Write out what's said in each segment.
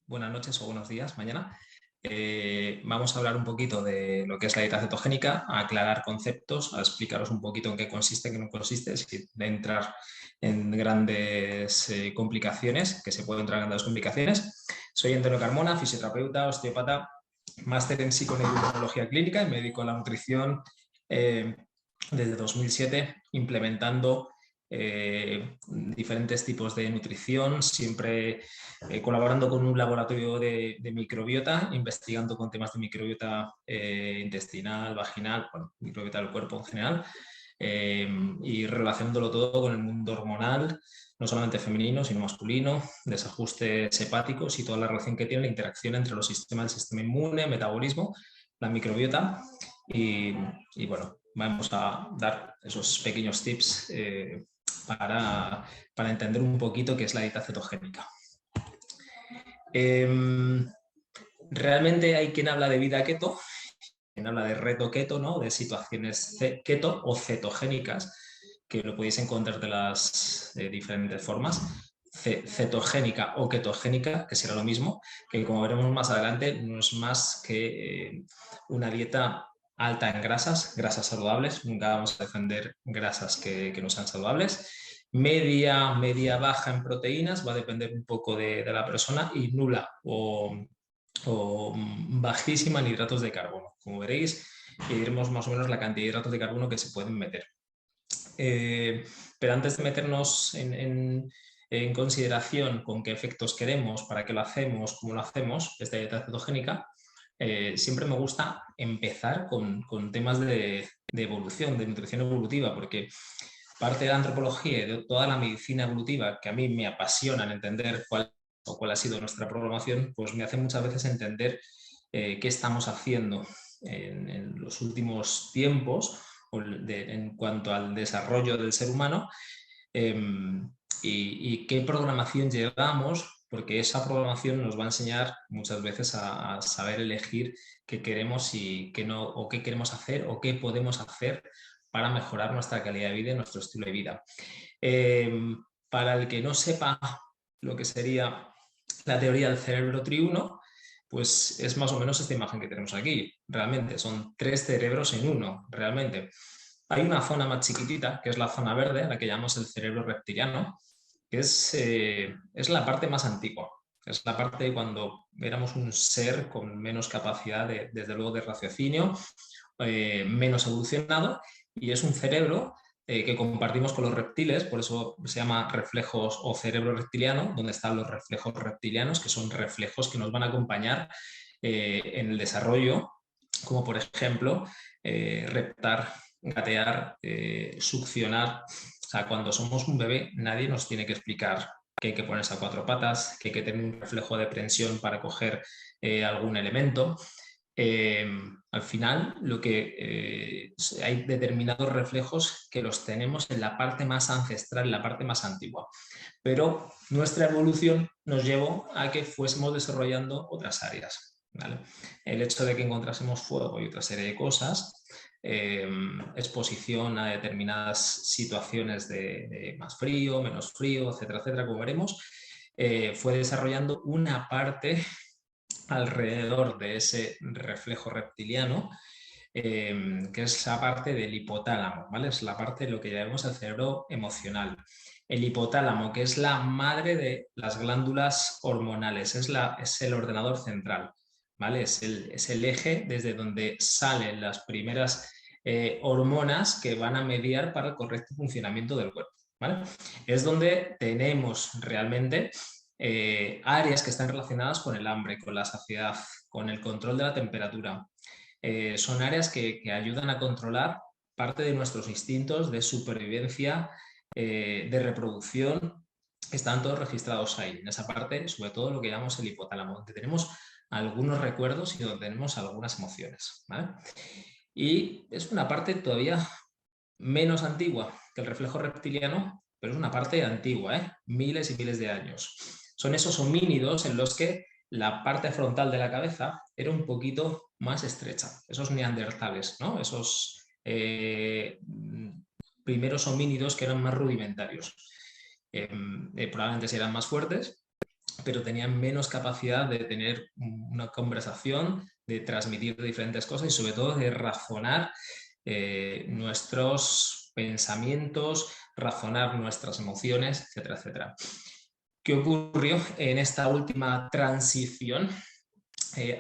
buenas noches o buenos días, mañana. Vamos a hablar un poquito de lo que es la dieta cetogénica, a aclarar conceptos, a explicaros un poquito en qué consiste, en qué no consiste, sin entrar en grandes complicaciones, que se pueden entrar en grandes complicaciones. Soy Antonio Carmona, fisioterapeuta, osteópata, máster en psiconeuroinmunología clínica y me dedico a la nutrición desde 2007, implementando diferentes tipos de nutrición, siempre colaborando con un laboratorio de microbiota, investigando con temas de microbiota intestinal, vaginal, bueno, microbiota del cuerpo en general, y relacionándolo todo con el mundo hormonal, no solamente femenino, sino masculino, desajustes hepáticos y toda la relación que tiene la interacción entre los sistemas, el sistema inmune, metabolismo, la microbiota y bueno, vamos a dar esos pequeños tips para entender un poquito qué es la dieta cetogénica. Realmente hay quien habla de vida keto, quien habla de reto keto, ¿no? De situaciones keto o cetogénicas, que lo podéis encontrar de las diferentes formas. Cetogénica o ketogénica, que será lo mismo, que como veremos más adelante no es más que una dieta alta en grasas, grasas saludables, nunca vamos a defender grasas que no sean saludables, media baja en proteínas, va a depender un poco de la persona, y nula o bajísima en hidratos de carbono. Como veréis, diremos más o menos la cantidad de hidratos de carbono que se pueden meter. Pero antes de meternos en consideración con qué efectos queremos, para qué lo hacemos, cómo lo hacemos, esta dieta cetogénica, siempre me gusta empezar con temas de evolución, de nutrición evolutiva, porque parte de la antropología y de toda la medicina evolutiva, que a mí me apasiona en entender cuál ha sido nuestra programación, pues me hace muchas veces entender qué estamos haciendo en los últimos tiempos en cuanto al desarrollo del ser humano, y qué programación llevamos, porque esa programación nos va a enseñar muchas veces a saber elegir qué queremos y qué no, o qué queremos hacer o qué podemos hacer para mejorar nuestra calidad de vida y nuestro estilo de vida. Para el que no sepa lo que sería la teoría del cerebro triuno, pues es más o menos esta imagen que tenemos aquí. Realmente son 3 cerebros en uno, realmente. Hay una zona más chiquitita, que es la zona verde, a la que llamamos el cerebro reptiliano, que es la parte más antigua. Es la parte de cuando éramos un ser con menos capacidad, desde luego, de raciocinio, menos evolucionado, y es un cerebro que compartimos con los reptiles, por eso se llama reflejos o cerebro reptiliano, donde están los reflejos reptilianos, que son reflejos que nos van a acompañar en el desarrollo, como por ejemplo reptar, gatear, succionar. O sea, cuando somos un bebé nadie nos tiene que explicar que hay que ponerse a 4 patas, que hay que tener un reflejo de prensión para coger algún elemento. Al final, hay determinados reflejos que los tenemos en la parte más ancestral, en la parte más antigua, pero nuestra evolución nos llevó a que fuésemos desarrollando otras áreas, ¿vale? El hecho de que encontrásemos fuego y otra serie de cosas, exposición a determinadas situaciones de más frío, menos frío, etcétera, etcétera, como veremos, fue desarrollando una parte alrededor de ese reflejo reptiliano, que es la parte del hipotálamo, ¿vale? Es la parte de lo que llamamos el cerebro emocional. El hipotálamo, que es la madre de las glándulas hormonales, es el ordenador central, ¿vale? Es el eje desde donde salen las primeras hormonas que van a mediar para el correcto funcionamiento del cuerpo, ¿vale? Es donde tenemos realmente áreas que están relacionadas con el hambre, con la saciedad, con el control de la temperatura. Son áreas que ayudan a controlar parte de nuestros instintos de supervivencia, de reproducción, que están todos registrados ahí, en esa parte, sobre todo lo que llamamos el hipotálamo, donde tenemos algunos recuerdos y donde tenemos algunas emociones, ¿vale? Y es una parte todavía menos antigua que el reflejo reptiliano, pero es una parte antigua, miles y miles de años. Son esos homínidos en los que la parte frontal de la cabeza era un poquito más estrecha, esos neandertales, ¿no? Esos primeros homínidos que eran más rudimentarios. Probablemente si eran más fuertes, pero tenían menos capacidad de tener una conversación, de transmitir diferentes cosas y sobre todo de razonar nuestros pensamientos, razonar nuestras emociones, etcétera, etcétera. ¿Qué ocurrió en esta última transición?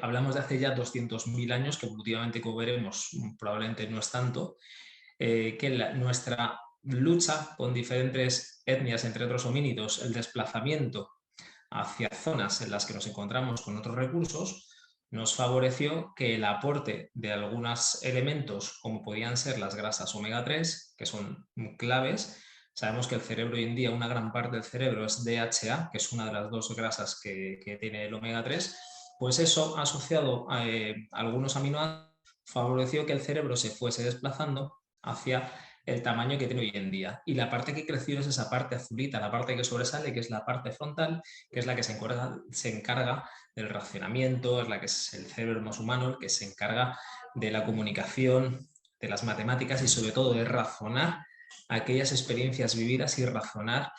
Hablamos de hace ya 200.000 años, que evolutivamente, como veremos, probablemente no es tanto, que nuestra lucha con diferentes etnias, entre otros homínidos, el desplazamiento hacia zonas en las que nos encontramos con otros recursos, nos favoreció que el aporte de algunos elementos, como podían ser las grasas omega 3, que son claves. Sabemos que el cerebro hoy en día, una gran parte del cerebro es DHA, que es una de las dos grasas que tiene el omega 3, pues eso, asociado a algunos aminoácidos, favoreció que el cerebro se fuese desplazando hacia el tamaño que tiene hoy en día. Y la parte que creció es esa parte azulita, la parte que sobresale, que es la parte frontal, que es la que se encarga del racionamiento, es la que es el cerebro más humano, el que se encarga de la comunicación, de las matemáticas y sobre todo de razonar aquellas experiencias vividas y razonar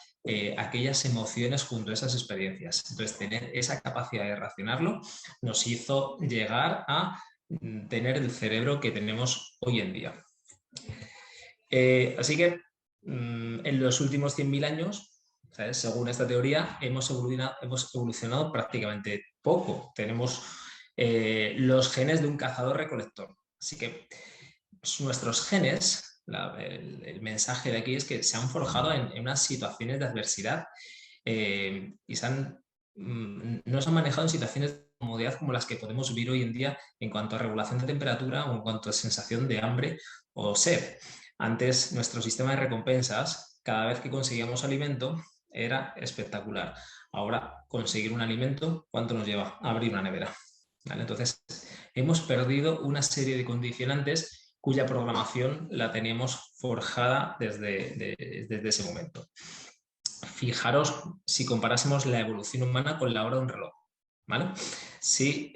aquellas emociones junto a esas experiencias. Entonces, tener esa capacidad de racionarlo nos hizo llegar a tener el cerebro que tenemos hoy en día. Así que en los últimos 100.000 años, ¿sabes? Según esta teoría, hemos evolucionado prácticamente poco. Tenemos los genes de un cazador-recolector. Así que nuestros genes, el mensaje de aquí es que se han forjado en unas situaciones de adversidad y no se han manejado en situaciones de comodidad como las que podemos vivir hoy en día en cuanto a regulación de temperatura o en cuanto a sensación de hambre o sed. Antes, nuestro sistema de recompensas, cada vez que conseguíamos alimento, era espectacular. Ahora, conseguir un alimento, ¿cuánto nos lleva? Abrir una nevera. ¿Vale? Entonces, hemos perdido una serie de condicionantes cuya programación la teníamos forjada desde ese momento. Fijaros si comparásemos la evolución humana con la hora de un reloj. ¿Vale? Si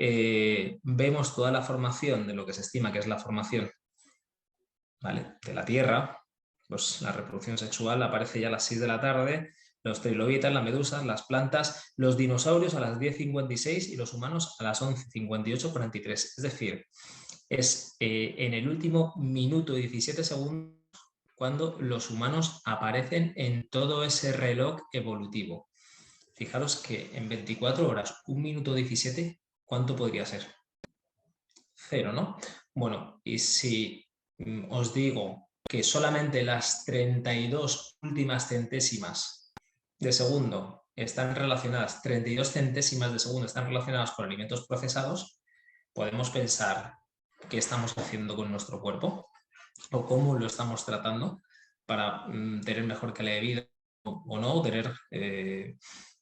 vemos toda la formación de lo que se estima que es la formación, ¿vale?, de la Tierra, pues la reproducción sexual aparece ya a las 6 de la tarde, los trilobitas, las medusas, las plantas, los dinosaurios a las 10:56 y los humanos a las 11:58:43. Es decir, es en el último minuto y 17 segundos cuando los humanos aparecen en todo ese reloj evolutivo. Fijaros que en 24 horas, 1 minuto 17, ¿cuánto podría ser? 0, ¿no? Bueno, y si os digo que solamente las 32 últimas centésimas de segundo están relacionadas, 32 centésimas de segundo están relacionadas con alimentos procesados, podemos pensar qué estamos haciendo con nuestro cuerpo o cómo lo estamos tratando para tener mejor calidad de vida o no, tener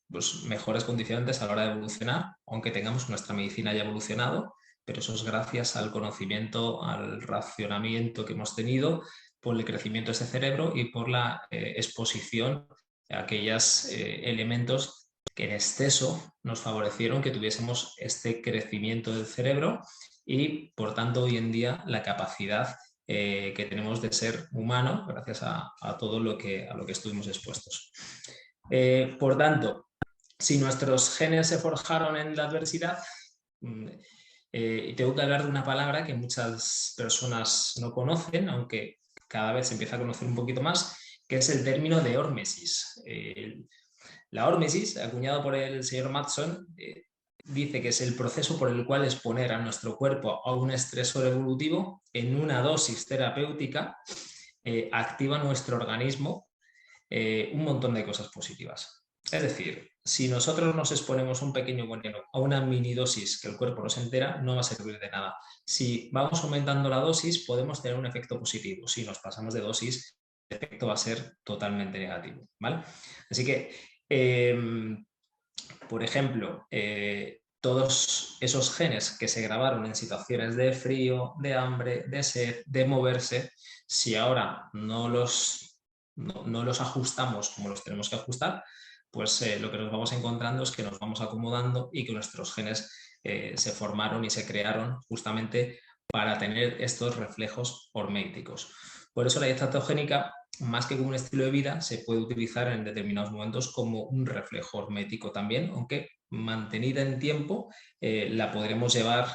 pues, mejores condiciones a la hora de evolucionar, aunque tengamos nuestra medicina ya evolucionado, pero eso es gracias al conocimiento, al racionamiento que hemos tenido, por el crecimiento de ese cerebro y por la exposición a aquellos elementos que en exceso nos favorecieron que tuviésemos este crecimiento del cerebro y, por tanto, hoy en día la capacidad que tenemos de ser humano gracias a todo a lo que estuvimos expuestos. Por tanto, si nuestros genes se forjaron en la adversidad, tengo que hablar de una palabra que muchas personas no conocen, aunque cada vez se empieza a conocer un poquito más, que es el término de hormesis. La hormesis, acuñado por el señor Matson, dice que es el proceso por el cual exponer a nuestro cuerpo a un estresor evolutivo en una dosis terapéutica activa nuestro organismo un montón de cosas positivas. Es decir, si nosotros nos exponemos un pequeño veneno a una mini dosis que el cuerpo no se entera, no va a servir de nada. Si vamos aumentando la dosis, podemos tener un efecto positivo. Si nos pasamos de dosis, el efecto va a ser totalmente negativo, ¿vale? Así que, por ejemplo, todos esos genes que se grabaron en situaciones de frío, de hambre, de sed, de moverse, si ahora no los ajustamos como los tenemos que ajustar, pues lo que nos vamos encontrando es que nos vamos acomodando y que nuestros genes se formaron y se crearon justamente para tener estos reflejos horméticos. Por eso la dieta cetogénica más que como un estilo de vida, se puede utilizar en determinados momentos como un reflejo hormético también, aunque mantenida en tiempo, la podremos llevar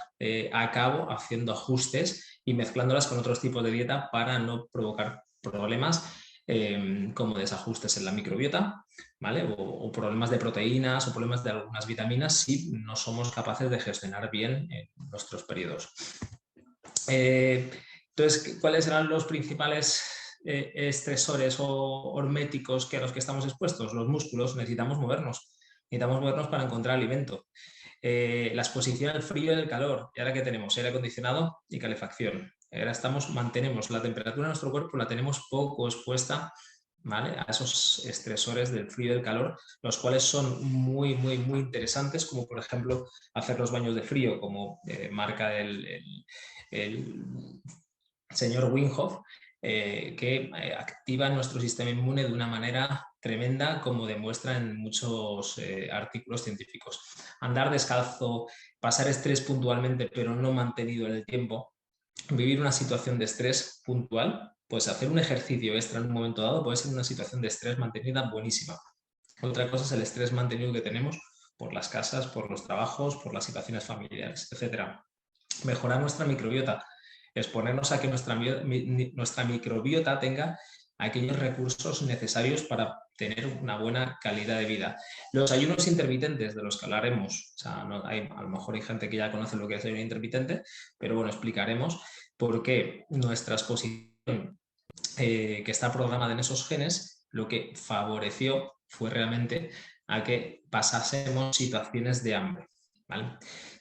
a cabo haciendo ajustes y mezclándolas con otros tipos de dieta para no provocar problemas como desajustes en la microbiota, ¿vale? O problemas de proteínas o problemas de algunas vitaminas si no somos capaces de gestionar bien nuestros periodos. Entonces, ¿cuáles serán los principales estresores o horméticos a los que estamos expuestos? Los músculos. Necesitamos movernos para encontrar alimento. La exposición al frío y al calor. ¿Y ahora qué tenemos? Aire acondicionado y calefacción. Ahora mantenemos la temperatura de nuestro cuerpo, la tenemos poco expuesta, ¿vale?, a esos estresores del frío y del calor, los cuales son muy, muy, muy interesantes, como por ejemplo hacer los baños de frío, como marca el señor Wim Hof, que activa nuestro sistema inmune de una manera tremenda, como demuestra en muchos artículos científicos. Andar descalzo, pasar estrés puntualmente pero no mantenido en el tiempo, vivir una situación de estrés puntual, pues hacer un ejercicio extra en un momento dado puede ser una situación de estrés mantenida buenísima. Otra cosa es el estrés mantenido que tenemos por las casas, por los trabajos, por las situaciones familiares, etc. Mejorar nuestra microbiota, exponernos a que nuestra microbiota tenga aquellos recursos necesarios para tener una buena calidad de vida. Los ayunos intermitentes, de los que hablaremos, o sea, a lo mejor hay gente que ya conoce lo que es el ayuno intermitente, pero bueno, explicaremos por qué nuestra exposición que está programada en esos genes lo que favoreció fue realmente a que pasásemos situaciones de hambre, ¿vale?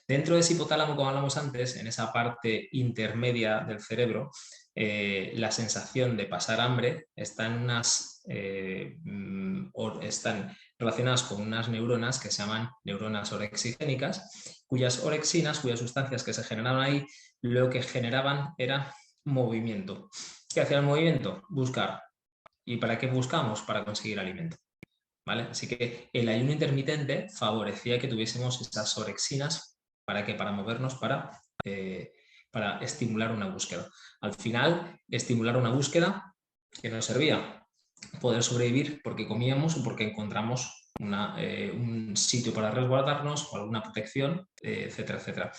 Dentro de ese hipotálamo, como hablamos antes, en esa parte intermedia del cerebro, la sensación de pasar hambre están relacionadas con unas neuronas que se llaman neuronas orexigénicas, cuyas orexinas, cuyas sustancias que se generaban ahí, lo que generaban era movimiento. ¿Qué hacía el movimiento? Buscar. ¿Y para qué buscamos? Para conseguir alimento, ¿vale? Así que el ayuno intermitente favorecía que tuviésemos esas orexinas. ¿Para qué? Para movernos, para estimular una búsqueda. Al final, estimular una búsqueda que nos servía poder sobrevivir porque comíamos o porque encontramos un sitio para resguardarnos o alguna protección, etcétera, etcétera.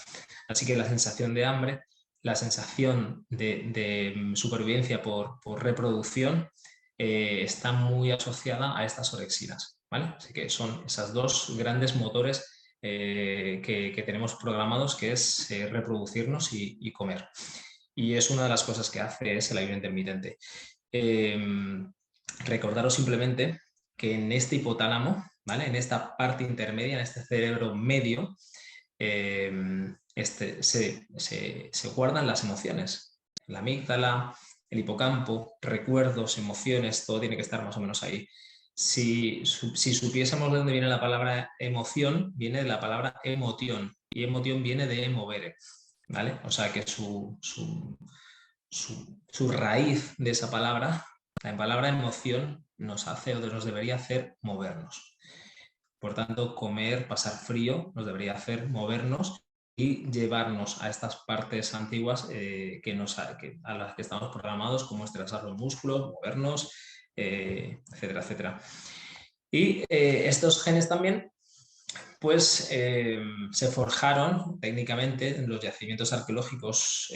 Así que la sensación de hambre, la sensación de supervivencia por reproducción está muy asociada a estas orexinas, ¿vale? Así que son esos dos grandes motores que tenemos programados, que es reproducirnos y comer. Y es una de las cosas que hace es el ayuno intermitente. Recordaros simplemente que en este hipotálamo, ¿vale?, en esta parte intermedia, en este cerebro medio, se guardan las emociones. La amígdala, el hipocampo, recuerdos, emociones, todo tiene que estar más o menos ahí. Si supiésemos de dónde viene la palabra emoción, viene de la palabra emoción, y emoción viene de emovere, ¿vale? O sea que su raíz de esa palabra, la palabra emoción, nos hace o nos debería hacer movernos. Por tanto, comer, pasar frío, nos debería hacer movernos y llevarnos a estas partes antiguas a las que estamos programados, como estresar los músculos, movernos, etcétera, etcétera. Y estos genes también pues se forjaron técnicamente en los yacimientos arqueológicos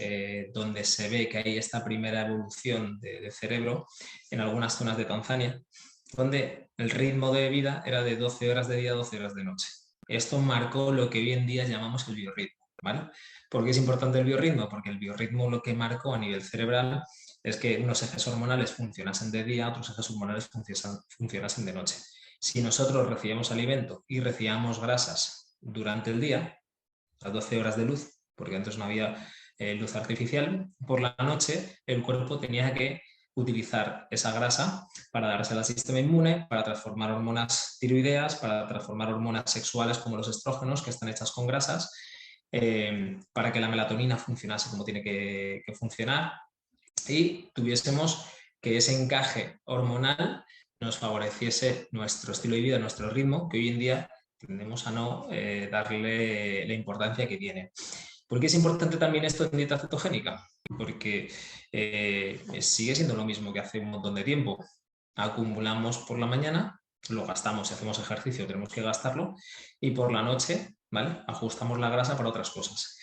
donde se ve que hay esta primera evolución de cerebro en algunas zonas de Tanzania, donde el ritmo de vida era de 12 horas de día, 12 horas de noche. Esto marcó lo que hoy en día llamamos el biorritmo, ¿vale? ¿Por qué es importante el biorritmo? Porque el biorritmo lo que marcó a nivel cerebral es que unos ejes hormonales funcionasen de día, otros ejes hormonales funcionasen de noche. Si nosotros recibíamos alimento y recibíamos grasas durante el día, las 12 horas de luz, porque antes no había luz artificial, por la noche el cuerpo tenía que utilizar esa grasa para dársela al sistema inmune, para transformar hormonas tiroideas, para transformar hormonas sexuales como los estrógenos, que están hechas con grasas, para que la melatonina funcionase como tiene que funcionar y tuviésemos que ese encaje hormonal nos favoreciese nuestro estilo de vida, nuestro ritmo, que hoy en día tendemos a no darle la importancia que tiene. ¿Por qué es importante también esto en dieta cetogénica? porque sigue siendo lo mismo que hace un montón de tiempo. Acumulamos por la mañana, lo gastamos, si hacemos ejercicio tenemos que gastarlo, y por la noche, ¿vale?, ajustamos la grasa para otras cosas.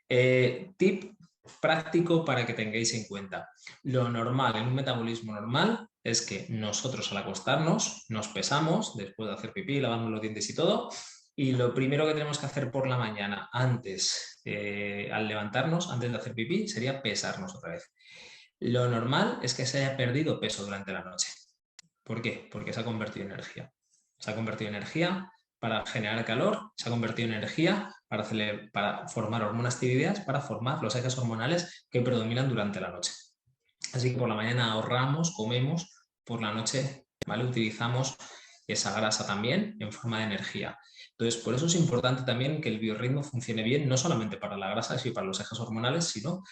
Tip práctico para que tengáis en cuenta. Lo normal en un metabolismo normal es que nosotros al acostarnos nos pesamos después de hacer pipí, lavarnos los dientes y todo, y lo primero que tenemos que hacer por la mañana antes, al levantarnos, antes de hacer pipí, sería pesarnos otra vez. Lo normal es que se haya perdido peso durante la noche. ¿Por qué? Porque se ha convertido en energía. Se ha convertido en energía para generar calor, se ha convertido en energía para formar hormonas tiroideas, para formar los ejes hormonales que predominan durante la noche. Así que por la mañana ahorramos, comemos, por la noche, ¿vale?, utilizamos esa grasa también en forma de energía. Entonces, por eso es importante también que el biorritmo funcione bien, no solamente para la grasa y para los ejes hormonales, sino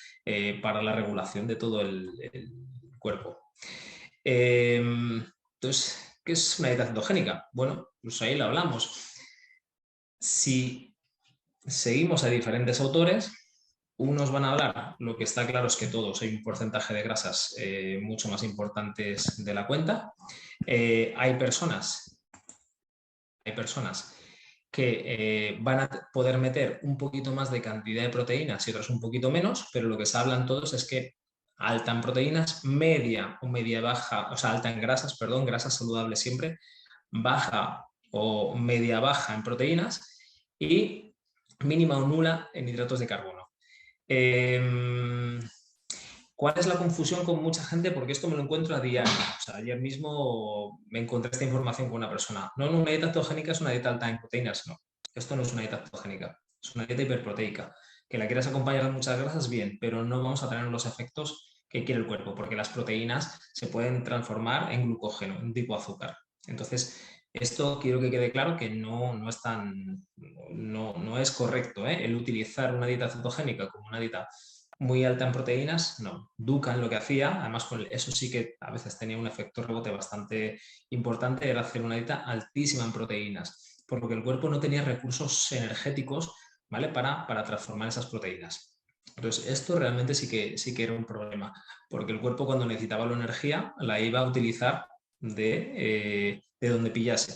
para la regulación de todo el cuerpo. Entonces, ¿qué es una dieta cetogénica? Bueno, pues ahí lo hablamos. Si seguimos a diferentes autores, unos van a hablar, lo que está claro es que todos hay un porcentaje de grasas mucho más importantes de la cuenta. Hay personas que van a poder meter un poquito más de cantidad de proteínas y otras un poquito menos, pero lo que se hablan todos es que alta en proteínas, media o media baja, o sea, alta en grasas, perdón, grasas saludables siempre, baja o media baja en proteínas y mínima o nula en hidratos de carbono. ¿Cuál es la confusión con mucha gente? Porque esto me lo encuentro a diario. O sea, ayer mismo me encontré esta información con una persona. No, una dieta cetogénica es una dieta alta en proteínas. No, esto no es una dieta cetogénica. Es una dieta hiperproteica. Que la quieras acompañar de muchas grasas, bien, pero no vamos a tener los efectos que quiere el cuerpo, porque las proteínas se pueden transformar en glucógeno, en tipo azúcar. Entonces, esto quiero que quede claro que no es correcto, ¿eh?, el utilizar una dieta cetogénica como una dieta muy alta en proteínas, no. Dukan lo que hacía, además con eso sí que a veces tenía un efecto rebote bastante importante, era hacer una dieta altísima en proteínas, por lo que el cuerpo no tenía recursos energéticos, ¿vale?, para transformar esas proteínas. Entonces, esto realmente sí que era un problema, porque el cuerpo cuando necesitaba la energía la iba a utilizar de donde pillase.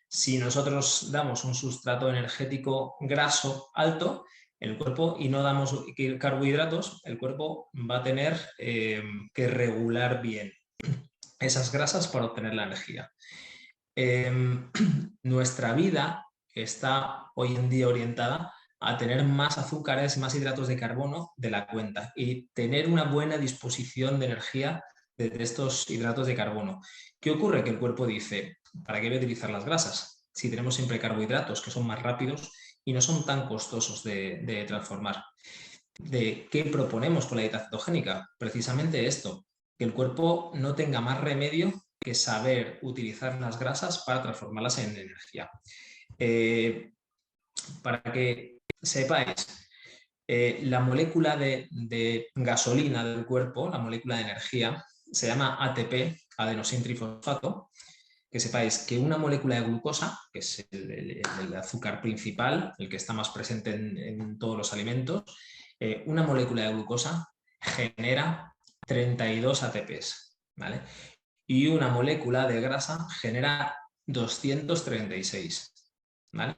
Si nosotros damos un sustrato energético graso alto, el cuerpo, y no damos carbohidratos, el cuerpo va a tener que regular bien esas grasas para obtener la energía. Nuestra vida está hoy en día orientada a tener más azúcares, más hidratos de carbono de la cuenta y tener una buena disposición de energía de estos hidratos de carbono. ¿Qué ocurre? Que el cuerpo dice, ¿para qué voy a utilizar las grasas? Si tenemos siempre carbohidratos que son más rápidos y no son tan costosos de transformar. ¿De qué proponemos con la dieta cetogénica? Precisamente esto, que el cuerpo no tenga más remedio que saber utilizar las grasas para transformarlas en energía. Para que sepáis, la molécula de gasolina del cuerpo, la molécula de energía, se llama ATP, adenosintrifosfato. Que sepáis que una molécula de glucosa, que es el azúcar principal, el que está más presente en todos los alimentos, una molécula de glucosa genera 32 ATPs, ¿vale? Y una molécula de grasa genera 236, ¿vale?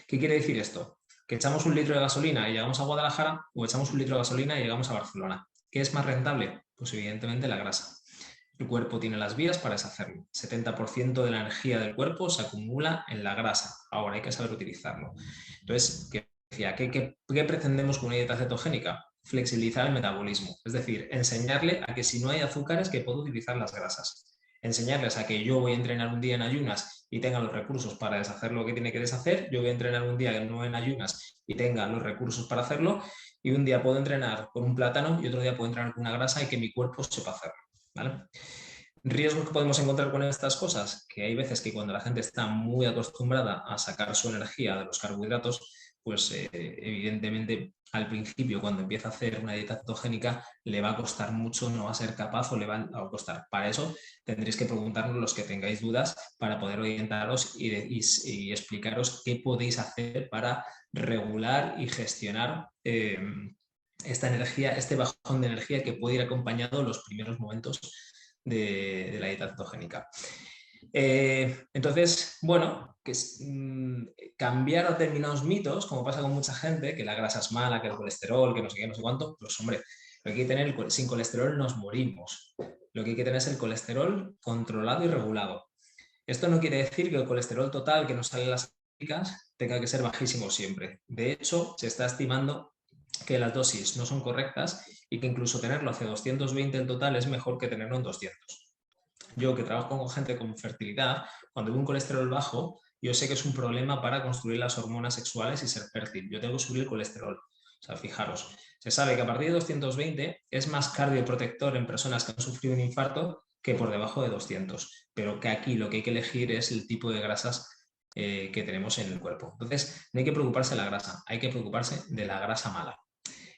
¿Qué quiere decir esto? Que echamos un litro de gasolina y llegamos a Guadalajara, o echamos un litro de gasolina y llegamos a Barcelona. ¿Qué es más rentable? Pues evidentemente la grasa. El cuerpo tiene las vías para deshacerlo. 70% de la energía del cuerpo se acumula en la grasa. Ahora hay que saber utilizarlo. Entonces, ¿qué pretendemos con una dieta cetogénica? Flexibilizar el metabolismo. Es decir, enseñarle a que si no hay azúcares, que puedo utilizar las grasas. Enseñarles a que yo voy a entrenar un día en ayunas y tenga los recursos para deshacer lo que tiene que deshacer. Yo voy a entrenar un día no en ayunas y tenga los recursos para hacerlo. Y un día puedo entrenar con un plátano y otro día puedo entrenar con una grasa y que mi cuerpo sepa hacerlo, ¿vale? ¿Riesgos que podemos encontrar con estas cosas? Que hay veces que cuando la gente está muy acostumbrada a sacar su energía de los carbohidratos, pues evidentemente al principio cuando empieza a hacer una dieta cetogénica le va a costar mucho, no va a ser capaz o le va a costar. Para eso tendréis que preguntarnos los que tengáis dudas para poder orientaros y explicaros qué podéis hacer para regular y gestionar esta energía, este bajón de energía que puede ir acompañado en los primeros momentos de la dieta cetogénica. Entonces, bueno, cambiar determinados mitos, como pasa con mucha gente, que la grasa es mala, que el colesterol, que no sé qué, no sé cuánto, pues hombre, lo que hay que tener, sin colesterol nos morimos. Lo que hay que tener es el colesterol controlado y regulado. Esto no quiere decir que el colesterol total que nos sale en las clínicas tenga que ser bajísimo siempre. De hecho, se está estimando que las dosis no son correctas y que incluso tenerlo hacia 220 en total es mejor que tenerlo en 200. Yo, que trabajo con gente con fertilidad, cuando veo un colesterol bajo, yo sé que es un problema para construir las hormonas sexuales y ser fértil. Yo tengo que subir el colesterol. O sea, fijaros, se sabe que a partir de 220 es más cardioprotector en personas que han sufrido un infarto que por debajo de 200. Pero que aquí lo que hay que elegir es el tipo de grasas que tenemos en el cuerpo. Entonces, no hay que preocuparse de la grasa, hay que preocuparse de la grasa mala.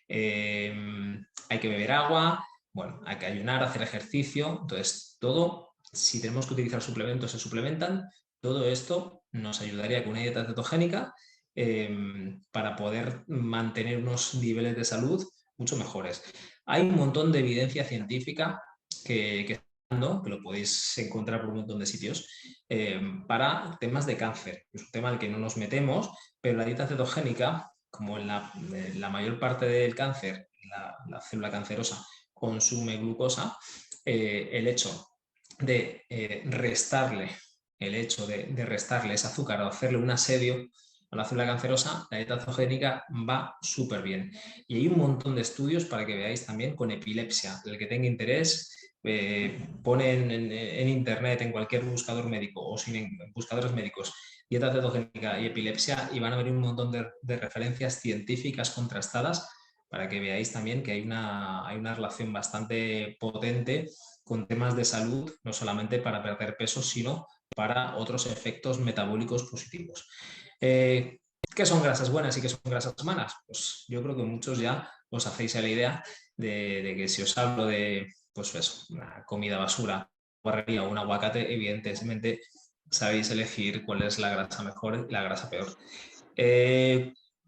Hay que beber agua, bueno, hay que ayunar, hacer ejercicio. Entonces, todo, si tenemos que utilizar suplementos, se suplementan. Todo esto nos ayudaría con una dieta cetogénica para poder mantener unos niveles de salud mucho mejores. Hay un montón de evidencia científica que lo podéis encontrar por un montón de sitios, para temas de cáncer. Es un tema al que no nos metemos, pero la dieta cetogénica, como en la mayor parte del cáncer, la célula cancerosa consume glucosa, el hecho de restarle ese azúcar o hacerle un asedio a la célula cancerosa, la dieta cetogénica va súper bien. Y hay un montón de estudios para que veáis también con epilepsia. El que tenga interés, pone en internet, en cualquier buscador médico o sin buscadores médicos, dieta cetogénica y epilepsia, y van a ver un montón de referencias científicas contrastadas para que veáis también que hay una relación bastante potente con temas de salud, no solamente para perder peso, sino para otros efectos metabólicos positivos. ¿Qué son grasas buenas y qué son grasas malas? Pues yo creo que muchos ya os hacéis a la idea de que si os hablo de, pues eso, una comida basura, o un aguacate, evidentemente sabéis elegir cuál es la grasa mejor y la grasa peor.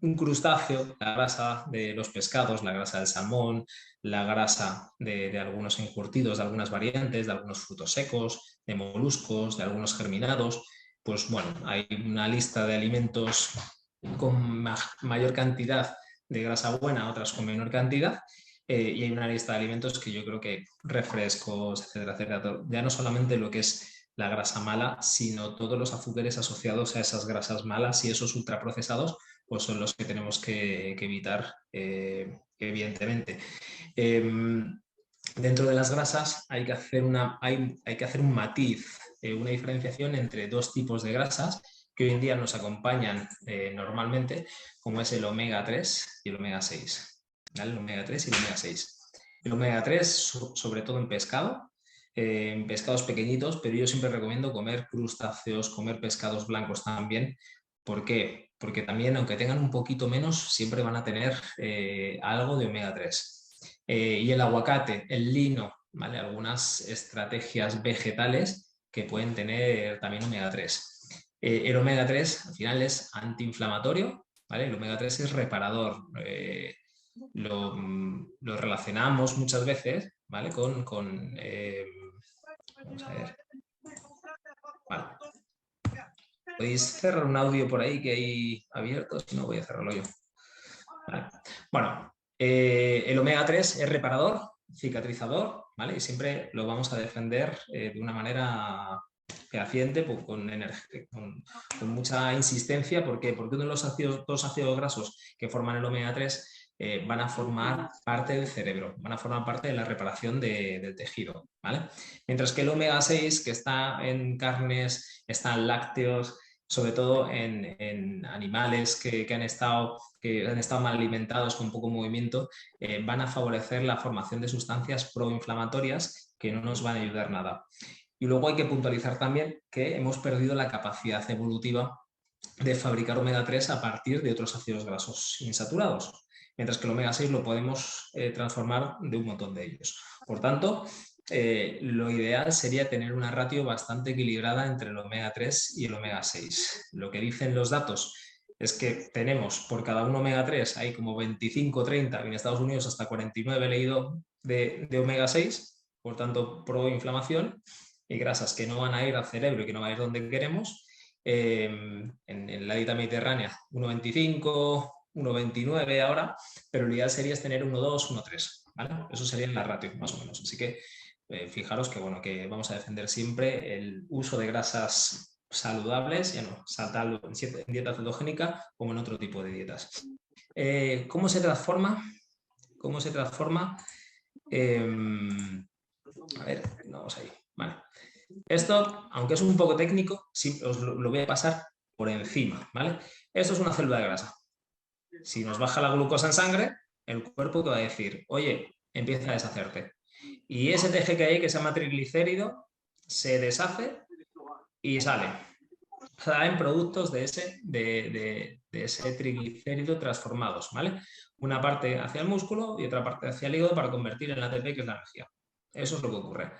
Un crustáceo, la grasa de los pescados, la grasa del salmón, la grasa de algunos encurtidos, de algunas variantes, de algunos frutos secos, de moluscos, de algunos germinados. Pues bueno, hay una lista de alimentos con mayor cantidad de grasa buena, otras con menor cantidad, y hay una lista de alimentos que yo creo que refrescos, etcétera, etcétera, ya no solamente lo que es la grasa mala, sino todos los azúcares asociados a esas grasas malas y esos ultraprocesados, pues son los que tenemos que evitar, evidentemente. Dentro de las grasas hay que hacer, hay que hacer un matiz, una diferenciación entre dos tipos de grasas que hoy en día nos acompañan normalmente, como es el omega 3 y el omega 6. ¿Vale? El omega 3 y el omega 6. El omega 3, sobre todo en pescado, en pescados pequeñitos, pero yo siempre recomiendo comer crustáceos, comer pescados blancos también. ¿Por qué? Porque también, aunque tengan un poquito menos, siempre van a tener algo de omega 3. Y el aguacate, el lino, ¿vale? Algunas estrategias vegetales que pueden tener también omega 3. El omega 3 al final es antiinflamatorio, ¿vale? El omega 3 es reparador. Lo relacionamos muchas veces, ¿vale? Vamos a ver. Vale. Podéis cerrar un audio por ahí que hay abierto, si no voy a cerrarlo yo. Vale. Bueno, el omega 3 es reparador, cicatrizador, ¿vale? Y siempre lo vamos a defender de una manera fehaciente, con mucha insistencia. ¿Por qué? Porque uno de los dos ácidos grasos que forman el omega 3 van a formar parte del cerebro, van a formar parte de la reparación del tejido, ¿vale? Mientras que el omega 6, que está en carnes, está en lácteos, sobre todo en animales que han estado mal alimentados, con poco movimiento, van a favorecer la formación de sustancias proinflamatorias que no nos van a ayudar nada. Y luego hay que puntualizar también que hemos perdido la capacidad evolutiva de fabricar omega 3 a partir de otros ácidos grasos insaturados, mientras que el omega 6 lo podemos transformar de un montón de ellos. Por tanto, lo ideal sería tener una ratio bastante equilibrada entre el omega 3 y el omega 6. Lo que dicen los datos es que tenemos por cada un omega 3 hay como 25, 30, en Estados Unidos hasta 49 he leído de omega 6, por tanto pro-inflamación, y grasas que no van a ir al cerebro y que no van a ir donde queremos. En la dieta mediterránea 1,25, 1,29 ahora, pero lo ideal sería tener 1,2, 1,3, ¿vale? Eso sería la ratio más o menos. Así que fijaros que, bueno, que vamos a defender siempre el uso de grasas saludables, ya no, saltarlo en dieta cetogénica como en otro tipo de dietas. ¿Cómo se transforma? ¿Cómo se transforma? A ver, vamos ahí. Vale. Esto, aunque es un poco técnico, sí, os lo voy a pasar por encima, ¿vale? Esto es una célula de grasa. Si nos baja la glucosa en sangre, el cuerpo te va a decir, oye, empieza a deshacerte. Y ese TG que hay, que se llama triglicérido, se deshace y sale. Salen productos de ese triglicérido transformados, ¿vale? Una parte hacia el músculo y otra parte hacia el hígado para convertir en ATP, que es la energía. Eso es lo que ocurre.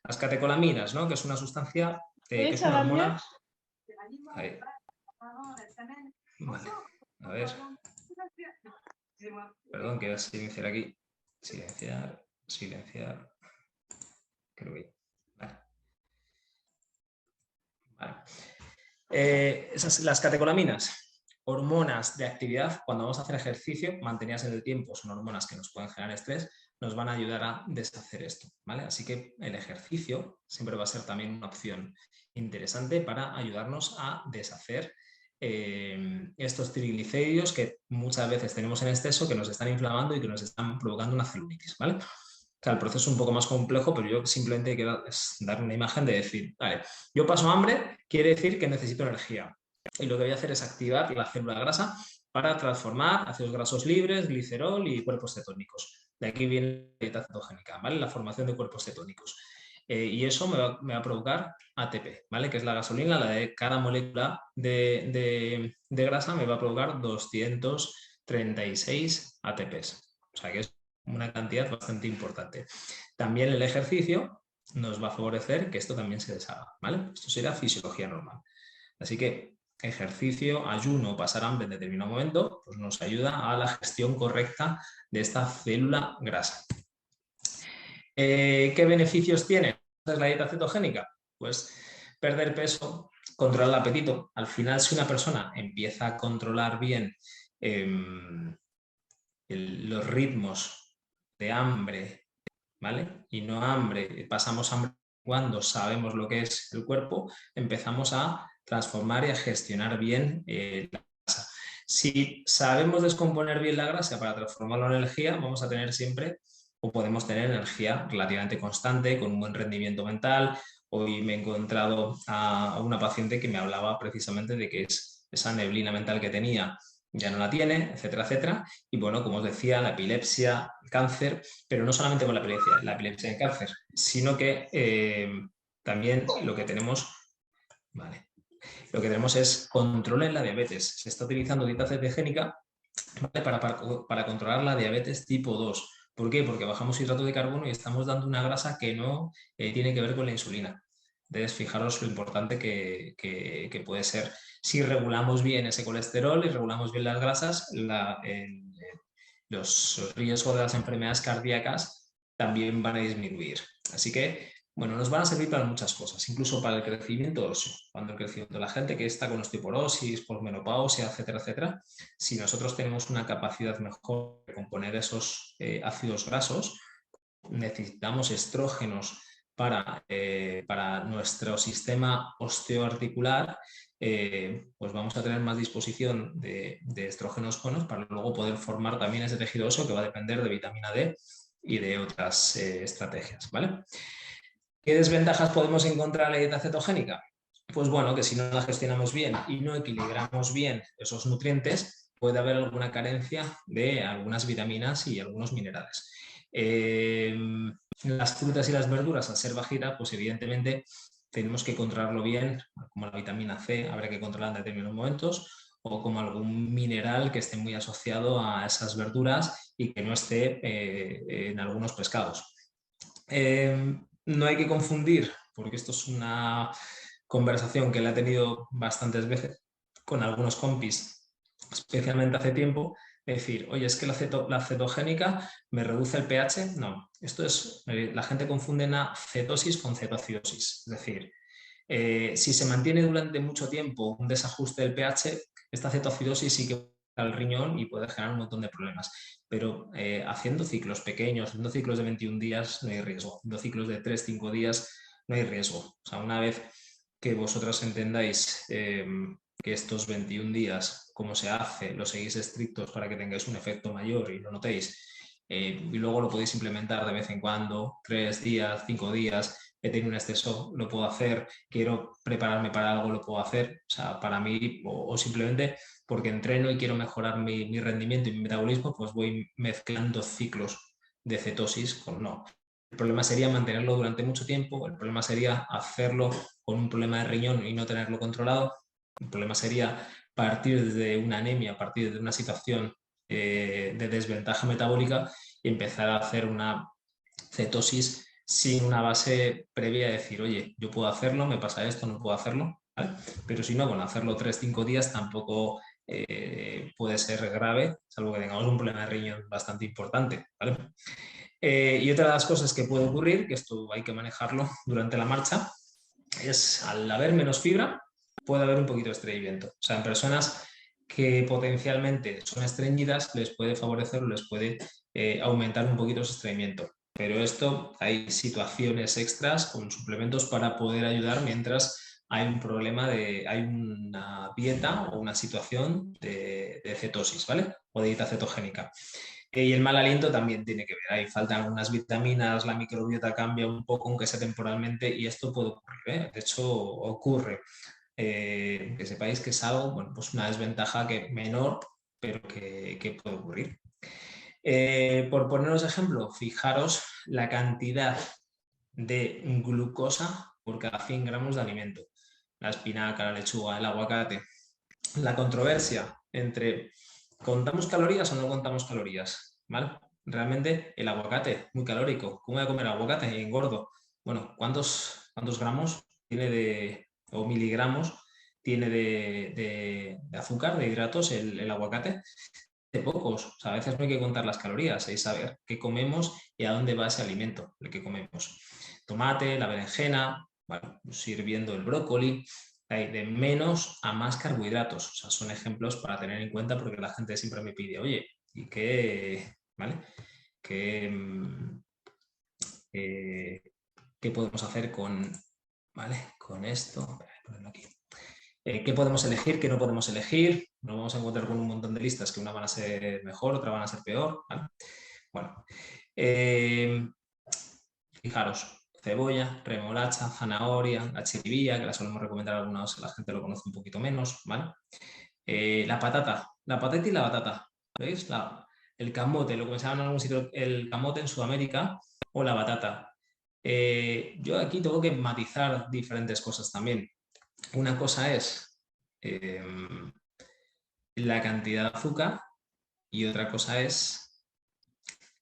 Las catecolaminas, ¿no? Que es una sustancia, que es una hormona. Ahí. Vale. A ver. Perdón, que voy a silenciar aquí. Silenciar, silenciar. Creo que. Vale. Vale. Las catecolaminas, hormonas de actividad, cuando vamos a hacer ejercicio, mantenidas en el tiempo, son hormonas que nos pueden generar estrés, nos van a ayudar a deshacer esto, ¿vale? Así que el ejercicio siempre va a ser también una opción interesante para ayudarnos a deshacer estos triglicéridos que muchas veces tenemos en exceso, que nos están inflamando y que nos están provocando una celulitis, ¿vale? O sea, el proceso es un poco más complejo, pero yo simplemente quiero dar una imagen de decir, vale, yo paso hambre, quiere decir que necesito energía. Y lo que voy a hacer es activar la célula grasa para transformar ácidos grasos libres, glicerol y cuerpos cetónicos. De aquí viene la dieta cetogénica, ¿vale? La formación de cuerpos cetónicos. Y eso me va a provocar ATP, ¿vale? Que es la gasolina, la de cada molécula de grasa me va a provocar 236 ATPs. O sea que es una cantidad bastante importante. También el ejercicio nos va a favorecer que esto también se deshaga, ¿vale? Esto sería fisiología normal. Así que ejercicio, ayuno, pasar hambre en determinado momento, pues nos ayuda a la gestión correcta de esta célula grasa. ¿Qué beneficios tiene la dieta cetogénica? Pues perder peso, controlar el apetito. Al final, si una persona empieza a controlar bien los ritmos de hambre, ¿vale? Y no hambre, pasamos hambre cuando sabemos lo que es el cuerpo, empezamos a transformar y a gestionar bien la grasa. Si sabemos descomponer bien la grasa para transformarla en energía, vamos a tener siempre, o podemos tener energía relativamente constante, con un buen rendimiento mental. Hoy me he encontrado a una paciente que me hablaba precisamente de que esa neblina mental que tenía ya no la tiene, etcétera, etcétera. Y bueno, como os decía, la epilepsia, el cáncer, pero no solamente con la epilepsia y el cáncer, sino que también lo que tenemos, vale, lo que tenemos es control en la diabetes. Se está utilizando dieta cetogénica, ¿vale? para controlar la diabetes tipo 2. ¿Por qué? Porque bajamos hidratos de carbono y estamos dando una grasa que no tiene que ver con la insulina. Entonces, fijaros lo importante que puede ser. Si regulamos bien ese colesterol y regulamos bien las grasas, los riesgos de las enfermedades cardíacas también van a disminuir. Así que, bueno, nos van a servir para muchas cosas, incluso para el crecimiento óseo. Cuando el crecimiento de la gente que está con osteoporosis, posmenopausia, etcétera, etcétera, si nosotros tenemos una capacidad mejor de componer esos ácidos grasos, necesitamos estrógenos para nuestro sistema osteoarticular, pues vamos a tener más disposición de estrógenos buenos para luego poder formar también ese tejido óseo que va a depender de vitamina D y de otras estrategias, ¿vale? ¿Qué desventajas podemos encontrar en la dieta cetogénica? Pues bueno, que si no la gestionamos bien y no equilibramos bien esos nutrientes, puede haber alguna carencia de algunas vitaminas y algunos minerales. Las frutas y las verduras, al ser bajitas, pues evidentemente tenemos que controlarlo bien, como la vitamina C, habrá que controlarla en determinados momentos, o como algún mineral que esté muy asociado a esas verduras y que no esté en algunos pescados. No hay que confundir, porque esto es una conversación que la he tenido bastantes veces con algunos compis, especialmente hace tiempo, decir, oye, es que la cetogénica me reduce el pH. No, esto es, la gente confunde una cetosis con cetoacidosis. Es decir, si se mantiene durante mucho tiempo un desajuste del pH, esta cetoacidosis sí que al riñón y puede generar un montón de problemas. Pero haciendo ciclos pequeños, haciendo ciclos de 21 días, no hay riesgo. Haciendo ciclos de 3-5 días, no hay riesgo. O sea, una vez que vosotros entendáis que estos 21 días, cómo se hace, lo seguís estrictos para que tengáis un efecto mayor y lo notéis, y luego lo podéis implementar de vez en cuando, 3 días, 5 días, he tenido un exceso, lo puedo hacer, quiero prepararme para algo, lo puedo hacer, o sea, para mí, o simplemente porque entreno y quiero mejorar mi rendimiento y mi metabolismo, pues voy mezclando ciclos de cetosis con no. El problema sería mantenerlo durante mucho tiempo, el problema sería hacerlo con un problema de riñón y no tenerlo controlado, el problema sería partir desde una anemia, partir de una situación de desventaja metabólica y empezar a hacer una cetosis sin una base previa de decir, oye, yo puedo hacerlo, me pasa esto, no puedo hacerlo, ¿vale? Pero si no, bueno, hacerlo 3-5 días tampoco puede ser grave, salvo que tengamos un problema de riñón bastante importante, ¿vale? Y otra de las cosas que puede ocurrir, que esto hay que manejarlo durante la marcha, es al haber menos fibra, puede haber un poquito de estreñimiento. O sea, en personas que potencialmente son estreñidas, les puede favorecer o les puede aumentar un poquito su estreñimiento. Pero esto, hay situaciones extras con suplementos para poder ayudar mientras hay un problema hay una dieta o una situación de cetosis, ¿vale? O de dieta cetogénica. Y el mal aliento también tiene que ver. Ahí faltan algunas vitaminas, la microbiota cambia un poco, aunque sea temporalmente, y esto puede ocurrir, ¿eh? De hecho, ocurre. Que sepáis que es algo, bueno, pues una desventaja menor, pero que puede ocurrir. Por poneros ejemplo, fijaros la cantidad de glucosa por cada 100 gramos de alimento. La espinaca, la lechuga, el aguacate. La controversia entre ¿contamos calorías o no contamos calorías? ¿Vale? Realmente el aguacate, muy calórico. ¿Cómo voy a comer aguacate y engordo? Bueno, ¿cuántos gramos tiene o miligramos tiene de azúcar, de hidratos el aguacate? De pocos. O sea, a veces no hay que contar las calorías, hay que saber qué comemos y a dónde va ese alimento, el que comemos. Tomate, la berenjena, bueno, pues ir viendo el brócoli, hay de menos a más carbohidratos. O sea, son ejemplos para tener en cuenta porque la gente siempre me pide, oye, ¿y qué, ¿vale? ¿Qué, eh, qué podemos hacer ¿vale? Con esto? Voy a ponerlo aquí. ¿Qué podemos elegir? ¿Qué no podemos elegir? Nos vamos a encontrar con un montón de listas que una van a ser mejor, otra van a ser peor. ¿Vale? Bueno, fijaros, cebolla, remolacha, zanahoria, la chiribía, que la solemos recomendar a algunos, la gente lo conoce un poquito menos, ¿vale? La patata y la batata, ¿veis? El camote, lo que se llama en algún sitio el camote en Sudamérica, o la batata. Yo aquí tengo que matizar diferentes cosas también. Una cosa es la cantidad de azúcar y otra cosa es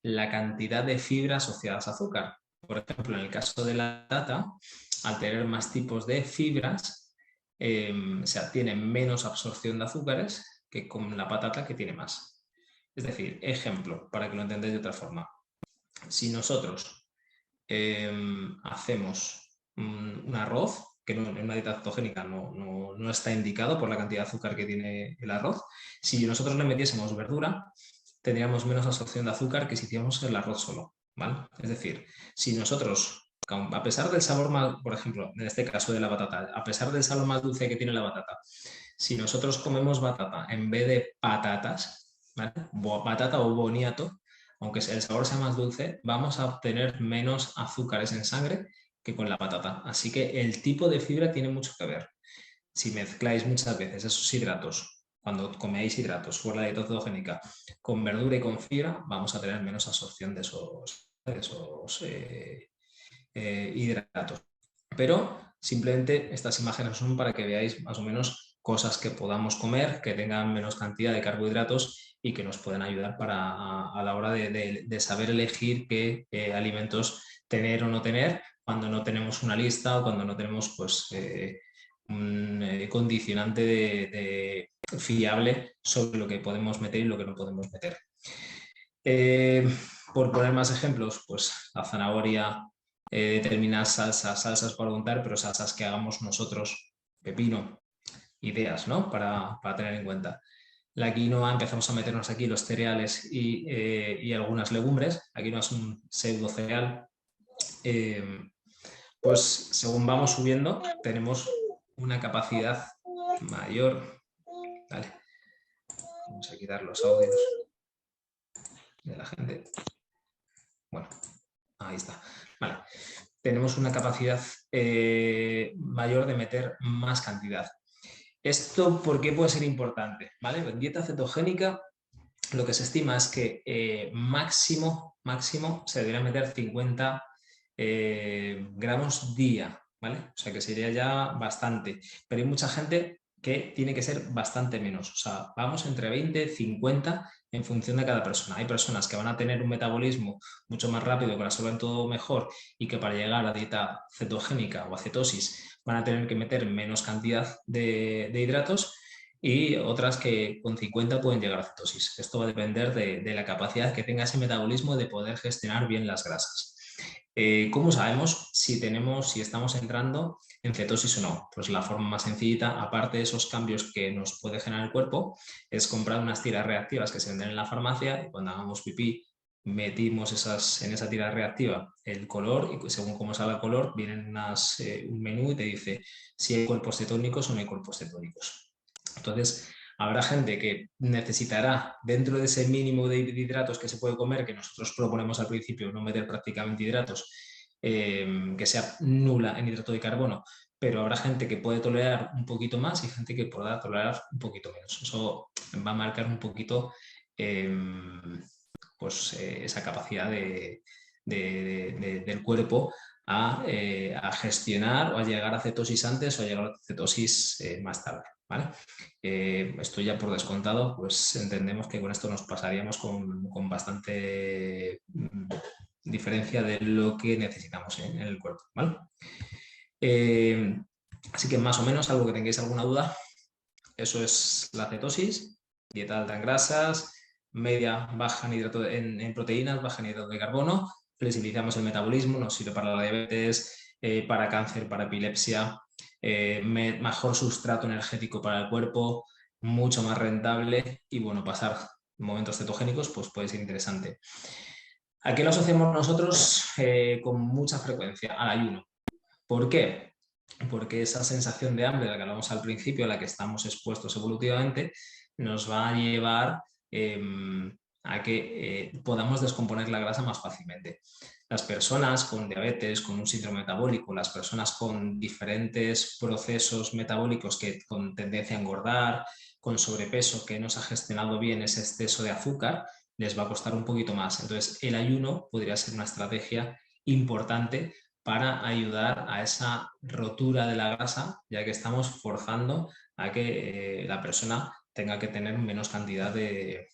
la cantidad de fibra asociadas a azúcar. Por ejemplo, en el caso de la patata, al tener más tipos de fibras, se obtiene menos absorción de azúcares que con la patata que tiene más. Es decir, ejemplo, para que lo entendáis de otra forma. Si nosotros hacemos un arroz, que en una dieta cetogénica no está indicado por la cantidad de azúcar que tiene el arroz, si nosotros le metiésemos verdura, tendríamos menos absorción de azúcar que si hiciéramos el arroz solo, ¿vale? Es decir, si nosotros, a pesar del sabor más, por ejemplo, en este caso de la batata, a pesar del sabor más dulce que tiene la batata, si nosotros comemos batata en vez de patatas, ¿vale? Batata o boniato, aunque el sabor sea más dulce, vamos a obtener menos azúcares en sangre que con la patata. Así que el tipo de fibra tiene mucho que ver. Si mezcláis muchas veces esos hidratos, cuando coméis hidratos fuera de la dieta cetogénica, con verdura y con fibra, vamos a tener menos absorción de esos hidratos. Pero simplemente estas imágenes son para que veáis más o menos cosas que podamos comer, que tengan menos cantidad de carbohidratos y que nos puedan ayudar a la hora de saber elegir qué alimentos tener o no tener cuando no tenemos una lista o cuando no tenemos pues, un condicionante fiable sobre lo que podemos meter y lo que no podemos meter. Por poner más ejemplos, pues la zanahoria, determinadas salsas para untar, pero salsas que hagamos nosotros, pepino, ideas, ¿no? Para tener en cuenta. La quinoa, empezamos a meternos aquí los cereales y algunas legumbres. La quinoa es un pseudo cereal. Pues según vamos subiendo, tenemos una capacidad mayor. Vale. Vamos a quitar los audios de la gente. Bueno, ahí está. Vale. Tenemos una capacidad mayor de meter más cantidad. ¿Esto por qué puede ser importante? ¿Vale? En dieta cetogénica lo que se estima es que máximo se debería meter 50 gramos día, ¿vale? O sea que sería ya bastante. Pero hay mucha gente que tiene que ser bastante menos. O sea, vamos entre 20 y 50 en función de cada persona. Hay personas que van a tener un metabolismo mucho más rápido, que lo absorben todo mejor y que para llegar a dieta cetogénica o a cetosis van a tener que meter menos cantidad de hidratos, y otras que con 50 pueden llegar a cetosis. Esto va a depender de la capacidad que tenga ese metabolismo de poder gestionar bien las grasas. ¿Cómo sabemos si estamos entrando en cetosis o no? Pues la forma más sencillita, aparte de esos cambios que nos puede generar el cuerpo, es comprar unas tiras reactivas que se venden en la farmacia, y cuando hagamos pipí metimos en esa tira reactiva el color, y según cómo salga el color viene un menú y te dice si hay cuerpos cetónicos o no hay cuerpos cetónicos. Entonces, habrá gente que necesitará, dentro de ese mínimo de hidratos que se puede comer, que nosotros proponemos al principio, no meter prácticamente hidratos, que sea nula en hidrato de carbono, pero habrá gente que puede tolerar un poquito más y gente que podrá tolerar un poquito menos. Eso va a marcar un poquito esa capacidad del cuerpo a gestionar o a llegar a cetosis antes o a llegar a cetosis más tarde. ¿Vale? Esto ya por descontado, pues entendemos que con esto nos pasaríamos con bastante diferencia de lo que necesitamos en el cuerpo. ¿Vale? Así que más o menos, algo que tengáis alguna duda, eso es la cetosis, dieta alta en grasas, media baja en proteínas, baja en hidrato de carbono, flexibilizamos el metabolismo, nos sirve para la diabetes, para cáncer, para epilepsia, mejor sustrato energético para el cuerpo, mucho más rentable, y bueno, pasar momentos cetogénicos pues puede ser interesante. ¿A qué lo asociamos nosotros con mucha frecuencia? Al ayuno. ¿Por qué? Porque esa sensación de hambre de la que hablamos al principio, a la que estamos expuestos evolutivamente, nos va a llevar a que podamos descomponer la grasa más fácilmente. Las personas con diabetes, con un síndrome metabólico, las personas con diferentes procesos metabólicos con tendencia a engordar, con sobrepeso, que no se ha gestionado bien ese exceso de azúcar, les va a costar un poquito más. Entonces, el ayuno podría ser una estrategia importante para ayudar a esa rotura de la grasa, ya que estamos forzando a que la persona tenga que tener menos cantidad de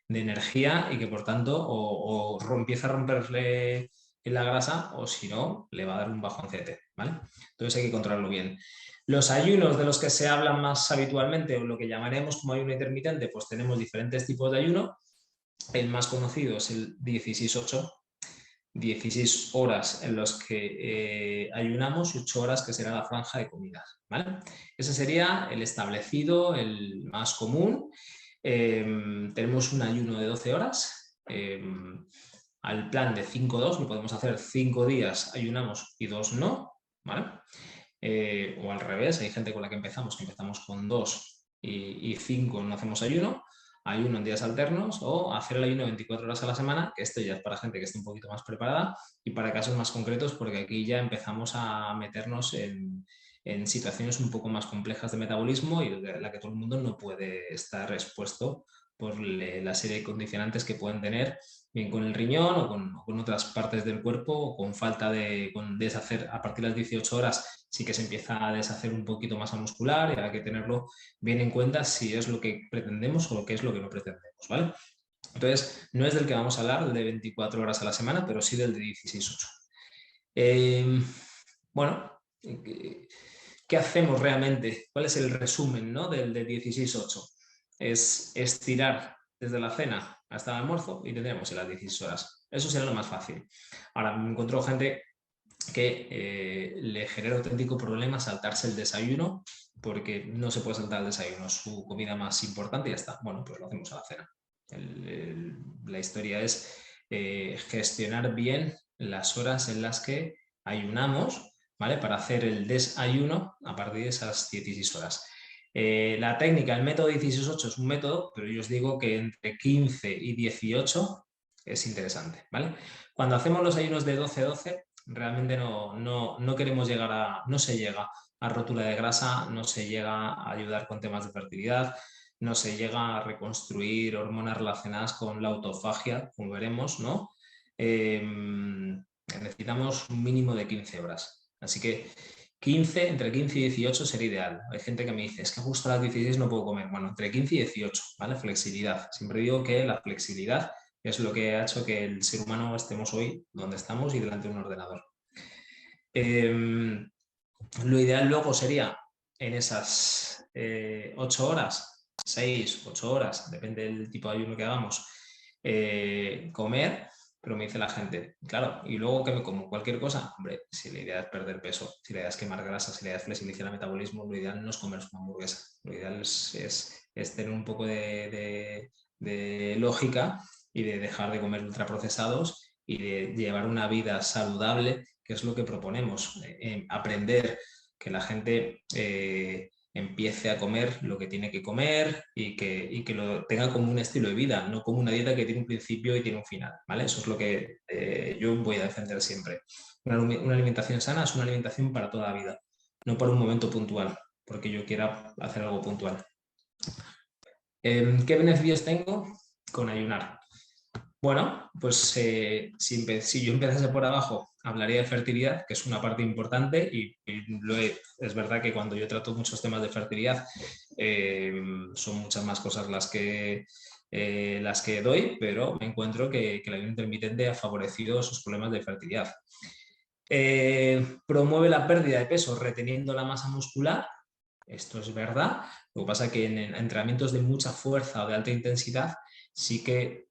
energía, y que por tanto o empieza a romperle la grasa, o si no, le va a dar un bajoncete, ¿vale? Entonces hay que controlarlo bien. Los ayunos de los que se hablan más habitualmente, o lo que llamaremos como ayuno intermitente, pues tenemos diferentes tipos de ayuno. El más conocido es el 16-8, 16 horas en los que ayunamos, 8 horas que será la franja de comidas, ¿vale? Ese sería el establecido, el más común. Tenemos un ayuno de 12 horas. Al plan de 5-2, lo podemos hacer 5 días ayunamos y 2 no, ¿vale? O al revés, hay gente con la que empezamos con 2 y 5 no hacemos ayuno en días alternos, o hacer el ayuno 24 horas a la semana, que esto ya es para gente que esté un poquito más preparada, y para casos más concretos, porque aquí ya empezamos a meternos en situaciones un poco más complejas de metabolismo y de la que todo el mundo no puede estar expuesto por la serie de condicionantes que pueden tener, bien con el riñón o con otras partes del cuerpo, o con falta de deshacer. A partir de las 18 horas sí que se empieza a deshacer un poquito masa muscular, y hay que tenerlo bien en cuenta si es lo que pretendemos o lo que es lo que no pretendemos, ¿vale? Entonces, no es del que vamos a hablar, el de 24 horas a la semana, pero sí del de 16-8. Bueno, ¿qué hacemos realmente? ¿Cuál es el resumen, ¿no?, del de 16-8? Es estirar desde la cena hasta el almuerzo y tendremos en las 16 horas. Eso será lo más fácil. Ahora, me encuentro gente que le genera auténtico problema saltarse el desayuno, porque no se puede saltar el desayuno, es su comida más importante y ya está. Bueno, pues lo hacemos a la cena. La historia es gestionar bien las horas en las que ayunamos, ¿vale?, para hacer el desayuno a partir de esas 16 horas. La técnica, el método 16-8 es un método, pero yo os digo que entre 15 y 18 es interesante, ¿vale? Cuando hacemos los ayunos de 12-12, realmente no queremos llegar no se llega a rotura de grasa, no se llega a ayudar con temas de fertilidad, no se llega a reconstruir hormonas relacionadas con la autofagia, como veremos, ¿no? Necesitamos un mínimo de 15 horas. Así que entre 15 y 18 sería ideal. Hay gente que me dice, es que justo a las 16 no puedo comer. Bueno, entre 15 y 18, ¿vale? Flexibilidad. Siempre digo que la flexibilidad es lo que ha hecho que el ser humano estemos hoy donde estamos y delante de un ordenador. Lo ideal luego sería en esas 8 horas, 6, 8 horas, depende del tipo de ayuno que hagamos, comer, pero me dice la gente, claro, y luego que me como cualquier cosa, hombre, si la idea es perder peso, si la idea es quemar grasa, si la idea es flexibilizar el metabolismo, lo ideal no es comer una hamburguesa, lo ideal es tener un poco de lógica y de dejar de comer ultraprocesados y de llevar una vida saludable, que es lo que proponemos, aprender que la gente empiece a comer lo que tiene que comer y que lo tenga como un estilo de vida, no como una dieta que tiene un principio y tiene un final, ¿vale? Eso es lo que yo voy a defender siempre. Una alimentación sana es una alimentación para toda la vida, no para un momento puntual, porque yo quiera hacer algo puntual. ¿Qué beneficios tengo con ayunar? Bueno, pues si yo empezase por abajo, hablaría de fertilidad, que es una parte importante y es verdad que cuando yo trato muchos temas de fertilidad son muchas más cosas las que doy, pero me encuentro que el ayuno intermitente ha favorecido esos problemas de fertilidad. Promueve la pérdida de peso reteniendo la masa muscular. Esto es verdad. Lo que pasa es que en entrenamientos de mucha fuerza o de alta intensidad sí que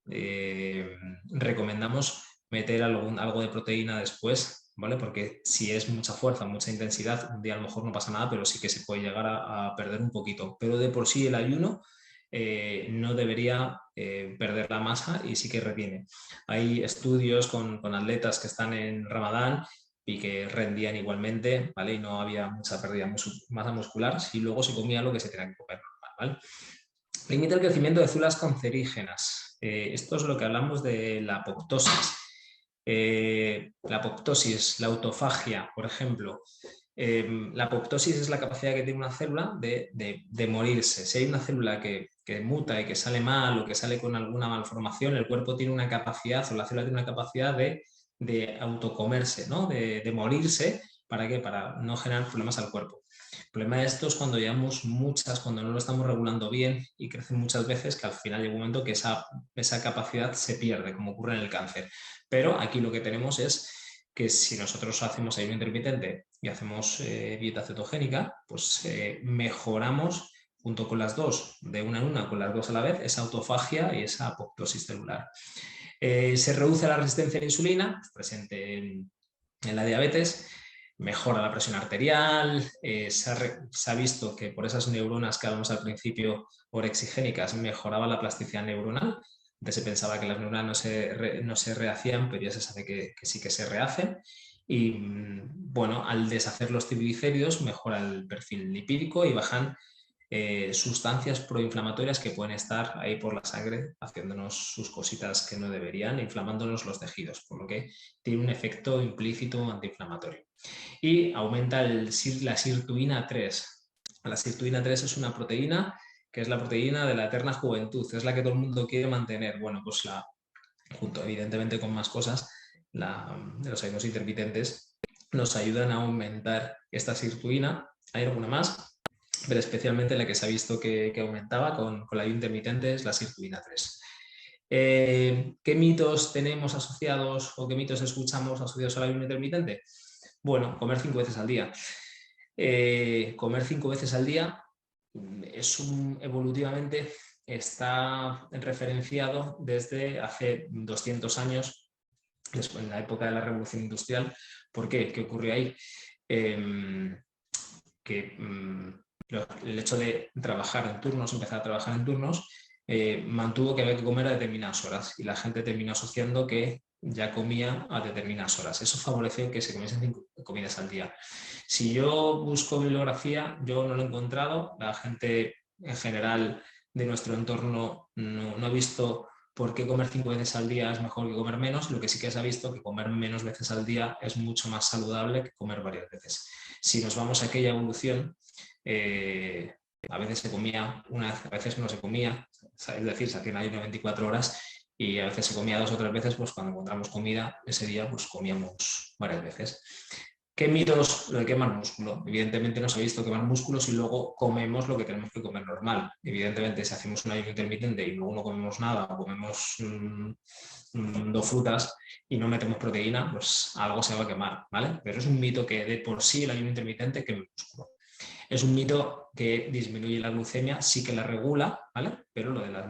recomendamos meter algo de proteína después, ¿vale? Porque si es mucha fuerza, mucha intensidad, un día a lo mejor no pasa nada, pero sí que se puede llegar a perder un poquito. Pero de por sí el ayuno no debería perder la masa y sí que retiene. Hay estudios con atletas que están en Ramadán y que rendían igualmente, ¿vale? Y no había mucha pérdida de masa muscular si luego se comía lo que se tenía que comer normal, ¿vale? Limita el crecimiento de células cancerígenas. Esto es lo que hablamos de la apoptosis. La apoptosis, la autofagia, por ejemplo. La apoptosis es la capacidad que tiene una célula de morirse. Si hay una célula que muta y que sale mal o que sale con alguna malformación, el cuerpo tiene una capacidad o la célula tiene una capacidad de autocomerse, ¿no? De morirse. ¿Para qué? Para no generar problemas al cuerpo. El problema de esto es cuando llevamos cuando no lo estamos regulando bien y crecen muchas veces, que al final llega un momento que esa capacidad se pierde, como ocurre en el cáncer. Pero aquí lo que tenemos es que si nosotros hacemos ayuno intermitente y hacemos dieta cetogénica, pues mejoramos junto con las dos, de una en una, con las dos a la vez, esa autofagia y esa apoptosis celular. Se reduce la resistencia a la insulina, presente en la diabetes, mejora la presión arterial, se ha visto que por esas neuronas que hablamos al principio orexigénicas mejoraba la plasticidad neuronal. Antes se pensaba que las neuronas no se rehacían, pero ya se sabe que sí que se rehacen. Y bueno, al deshacer los triglicéridos mejora el perfil lipídico y bajan sustancias proinflamatorias que pueden estar ahí por la sangre haciéndonos sus cositas que no deberían, inflamándonos los tejidos, por lo que tiene un efecto implícito antiinflamatorio. Y aumenta la sirtuina 3. La sirtuina 3 es una proteína que es la proteína de la eterna juventud, es la que todo el mundo quiere mantener. Bueno, pues junto evidentemente con más cosas, de los ayunos intermitentes, nos ayudan a aumentar esta sirtuina. Hay alguna más, pero especialmente la que se ha visto que aumentaba con la ayuno intermitente es la sirtuina 3. ¿Qué mitos tenemos asociados o qué mitos escuchamos asociados al ayuno intermitente? Bueno, comer 5 veces al día. Comer 5 veces al día evolutivamente está referenciado desde hace 200 años, después, en la época de la Revolución Industrial. ¿Por qué? ¿Qué ocurrió ahí? El hecho de trabajar en turnos, empezar a trabajar en turnos, mantuvo que había que comer a determinadas horas y la gente terminó asociando que ya comía a determinadas horas. Eso favoreció que se comiesen 5 comidas al día. Si yo busco bibliografía, yo no lo he encontrado. La gente en general de nuestro entorno no ha visto por qué comer 5 veces al día es mejor que comer menos. Lo que sí que se ha visto que comer menos veces al día es mucho más saludable que comer varias veces. Si nos vamos a aquella evolución, a veces se comía una vez, a veces no se comía, es decir, se hacían ayuno 24 horas y a veces se comía 2 o 3 veces, pues cuando encontramos comida ese día pues comíamos varias veces. ¿Qué mitos? Lo de quemar músculo. Evidentemente no se ha visto quemar músculos y luego comemos lo que tenemos que comer normal. Evidentemente, si hacemos un ayuno intermitente y luego no comemos nada o comemos 2 frutas y no metemos proteína, pues algo se va a quemar, ¿vale? Pero es un mito que de por sí el ayuno intermitente quema el músculo. Es un mito que disminuye la glucemia, sí que la regula, ¿vale? Pero lo de la,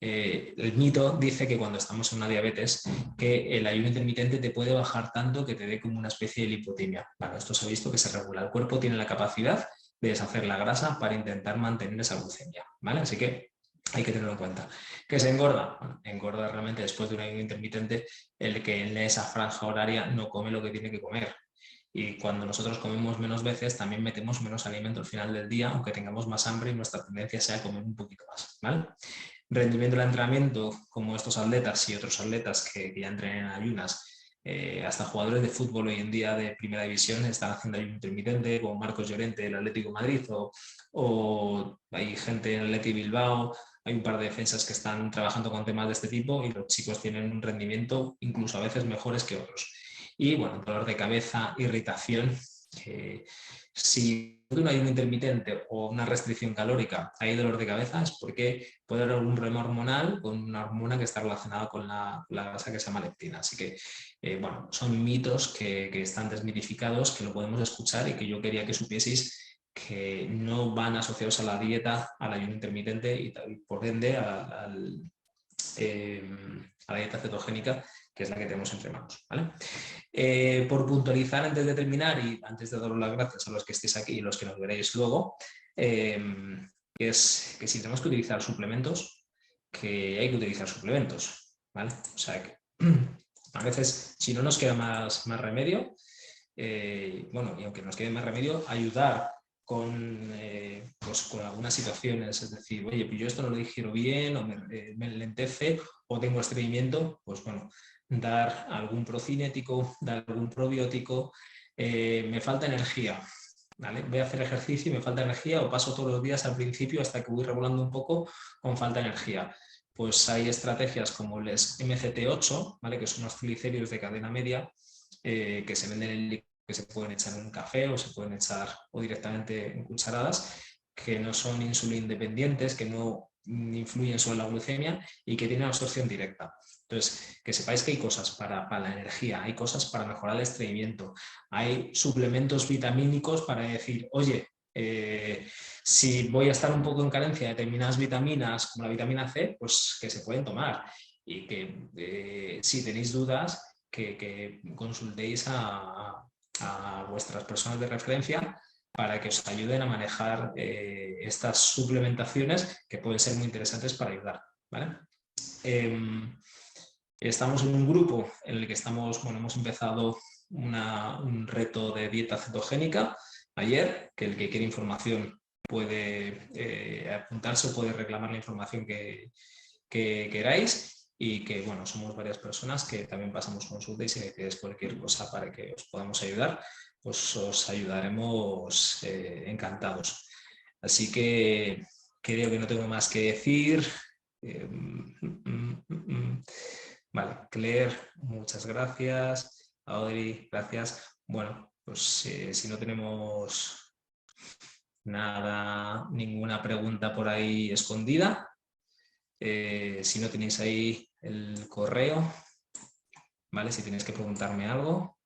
el mito dice que cuando estamos en una diabetes, que el ayuno intermitente te puede bajar tanto que te dé como una especie de lipotimia. Bueno, esto se ha visto que se regula. El cuerpo tiene la capacidad de deshacer la grasa para intentar mantener esa glucemia, ¿vale? Así que hay que tenerlo en cuenta. ¿Qué se engorda? Bueno, engorda realmente después de un ayuno intermitente el que en esa franja horaria no come lo que tiene que comer. Y cuando nosotros comemos menos veces, también metemos menos alimento al final del día, aunque tengamos más hambre y nuestra tendencia sea comer un poquito más, ¿vale? Rendimiento del entrenamiento, como estos atletas y otros atletas que ya entrenan en ayunas, hasta jugadores de fútbol hoy en día de primera división están haciendo ayuno intermitente, como Marcos Llorente del Atlético de Madrid, o hay gente en el Athletic Bilbao, hay un par de defensas que están trabajando con temas de este tipo y los chicos tienen un rendimiento incluso a veces mejores que otros. Y bueno, dolor de cabeza, irritación. Si de un ayuno intermitente o una restricción calórica hay dolor de cabeza es porque puede haber algún problema hormonal con una hormona que está relacionada con la grasa que se llama leptina. Así que, bueno, son mitos que están desmitificados, que lo podemos escuchar y que yo quería que supieseis que no van asociados a la dieta, al ayuno intermitente y por ende a la dieta cetogénica, que es la que tenemos entre manos, ¿vale? Por puntualizar antes de terminar y antes de daros las gracias a los que estéis aquí y los que nos veréis luego, es que si tenemos que utilizar suplementos, que hay que utilizar suplementos, ¿vale? O sea que a veces si no nos queda más remedio, bueno, y aunque nos quede más remedio, ayudar pues con algunas situaciones, es decir, oye, pues yo esto no lo digiero bien, o me lentece, o tengo estreñimiento, pues bueno, dar algún procinético, dar algún probiótico, me falta energía, ¿vale? Voy a hacer ejercicio y me falta energía, o paso todos los días al principio hasta que voy regulando un poco con falta de energía. Pues hay estrategias como les MCT8, ¿vale? Que son unos triglicéridos de cadena media que se venden en líquido, que se pueden echar en un café o se pueden echar o directamente en cucharadas, que no son insulina independientes, que no influyen sobre la glucemia y que tienen absorción directa. Entonces, que sepáis que hay cosas para la energía, hay cosas para mejorar el estreñimiento, hay suplementos vitamínicos para decir, oye, si voy a estar un poco en carencia de determinadas vitaminas, como la vitamina C, pues que se pueden tomar. Y que si tenéis dudas, que consultéis a vuestras personas de referencia para que os ayuden a manejar estas suplementaciones que pueden ser muy interesantes para ayudar, ¿vale? Estamos en un grupo en el que estamos, bueno, hemos empezado un reto de dieta cetogénica ayer, que el que quiere información puede apuntarse o puede reclamar la información que queráis. Y que, bueno, somos varias personas que también pasamos consulta y si necesitáis cualquier cosa para que os podamos ayudar, pues os ayudaremos encantados. Así que creo que no tengo más que decir. Vale, Claire, muchas gracias. Audrey, gracias. Bueno, pues si no tenemos nada, ninguna pregunta por ahí escondida, si no tenéis ahí el correo, ¿vale? Si tenéis que preguntarme algo.